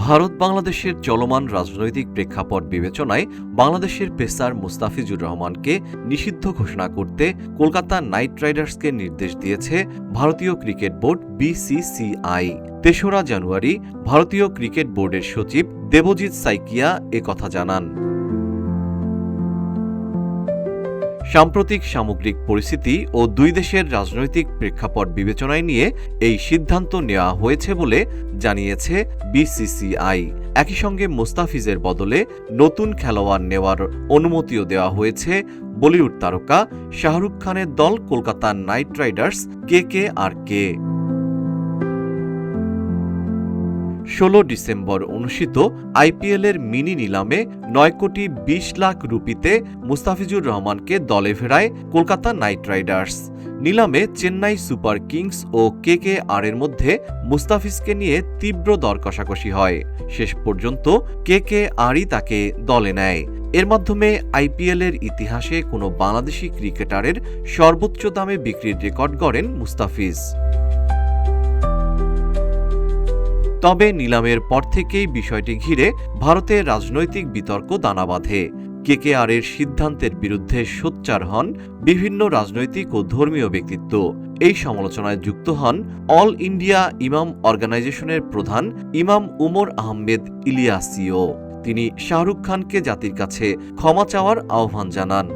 ভারত বাংলাদেশের চলমান রাজনৈতিক প্রেক্ষাপট বিবেচনায় বাংলাদেশের পেসার মুস্তাফিজুর রহমানকে নিষিদ্ধ ঘোষণা করতে কলকাতা নাইট রাইডার্সকে নির্দেশ দিয়েছে ভারতীয় ক্রিকেট বোর্ড বিসিসিআই। ৩রা জানুয়ারি ভারতীয় ক্রিকেট বোর্ডের সচিব দেবজিৎ সাইকিয়া একথা জানান। সাম্প্রতিক সামগ্রিক পরিস্থিতি ও দুই দেশের রাজনৈতিক প্রেক্ষাপট বিবেচনায় নিয়ে এই সিদ্ধান্ত নেওয়া হয়েছে বলে জানিয়েছে বিসিসিআই। একই সঙ্গে মুস্তাফিজের বদলে নতুন খেলোয়াড় নেওয়ার অনুমতিও দেওয়া হয়েছে বলিউড তারকা শাহরুখ খানের দল কলকাতা নাইট রাইডার্স কেকেআরকে। ১৬ ডিসেম্বর অনুষ্ঠিত আইপিএলের মিনি নিলামে ৯ কোটি ২০ লাখ রুপিতে মুস্তাফিজুর রহমানকে দলে ফেরায় কলকাতা নাইট রাইডার্স। নিলামে চেন্নাই সুপার কিংস ও কেকেআরের মধ্যে মুস্তাফিজকে নিয়ে তীব্র দর কষাকষি হয়। শেষ পর্যন্ত কেকেআরই তাকে দলে নেয়। এর মাধ্যমে আইপিএলের ইতিহাসে কোনো বাংলাদেশি ক্রিকেটারের সর্বোচ্চ দামে বিক্রির রেকর্ড গড়েন মুস্তাফিজ। তবে নিলামের পর থেকেই বিষয়টি ঘিরে ভারতের রাজনৈতিক বিতর্ক দানা বাঁধে। কেকেআরের সিদ্ধান্তের বিরুদ্ধে সোচ্চার হন বিভিন্ন রাজনৈতিক ও ধর্মীয় ব্যক্তিত্ব। এই সমালোচনায় যুক্ত হন অল ইন্ডিয়া ইমাম অর্গানাইজেশনের প্রধান ইমাম উমর আহমেদ ইলিয়াসিও। তিনি শাহরুখ খানকে জাতির কাছে ক্ষমা চাওয়ার আহ্বান জানান।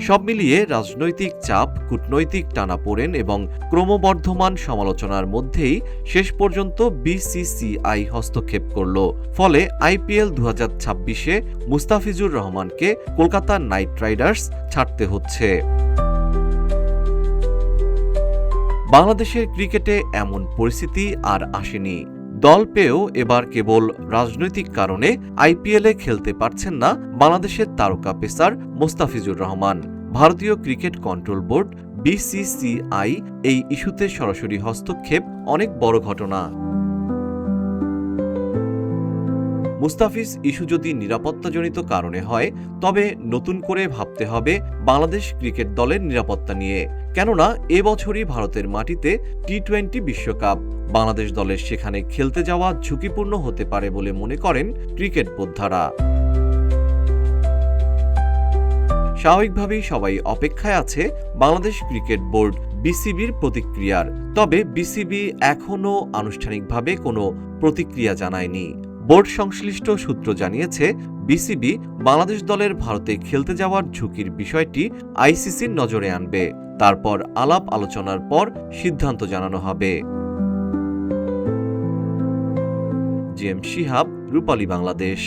সব মিলিয়ে রাজনৈতিক চাপ, কূটনৈতিক টানাপোড়েন এবং ক্রমবর্ধমান সমালোচনার মধ্যেই শেষ পর্যন্ত বিসিসিআই হস্তক্ষেপ করল। ফলে আইপিএল ২০২৬-এ মুস্তাফিজুর রহমানকে কলকাতা নাইট রাইডার্স ছাড়তে হচ্ছে। বাংলাদেশের ক্রিকেটে এমন পরিস্থিতি আর আসেনি। দল পেয়েও এবার কেবল রাজনৈতিক কারণে আইপিএলে খেলতে পারছেন না বাংলাদেশের তারকা পেসার মুস্তাফিজুর রহমান। ভারতীয় ক্রিকেট কন্ট্রোল বোর্ড বিসিসিআই এই ইস্যুতে সরাসরি হস্তক্ষেপ অনেক বড় ঘটনা। মুস্তাফিজ ইস্যু যদি নিরাপত্তাজনিত কারণে হয়, তবে নতুন করে ভাবতে হবে বাংলাদেশ ক্রিকেট দলের নিরাপত্তা নিয়ে। কেননা এবছরই ভারতের মাটিতে টি-20 বিশ্বকাপ। বাংলাদেশ দলের সেখানে খেলতে যাওয়া ঝুঁকিপূর্ণ হতে পারে বলে মনে করেন ক্রিকেট বোদ্ধারা। স্বাভাবিকভাবেই সবাই অপেক্ষায় আছে বাংলাদেশ ক্রিকেট বোর্ড বিসিবির প্রতিক্রিয়ার। তবে বিসিবি এখনও আনুষ্ঠানিকভাবে কোনো প্রতিক্রিয়া জানায়নি। বোর্ড সংশ্লিষ্ট সূত্র জানিয়েছে, বিসিবি বাংলাদেশ দলের ভারতে খেলতে যাওয়ার ঝুঁকির বিষয়টি আইসিসির নজরে আনবে। তারপর আলাপ আলোচনার পর সিদ্ধান্ত জানানো হবে। জিএম শিহাব, রূপালী বাংলাদেশ।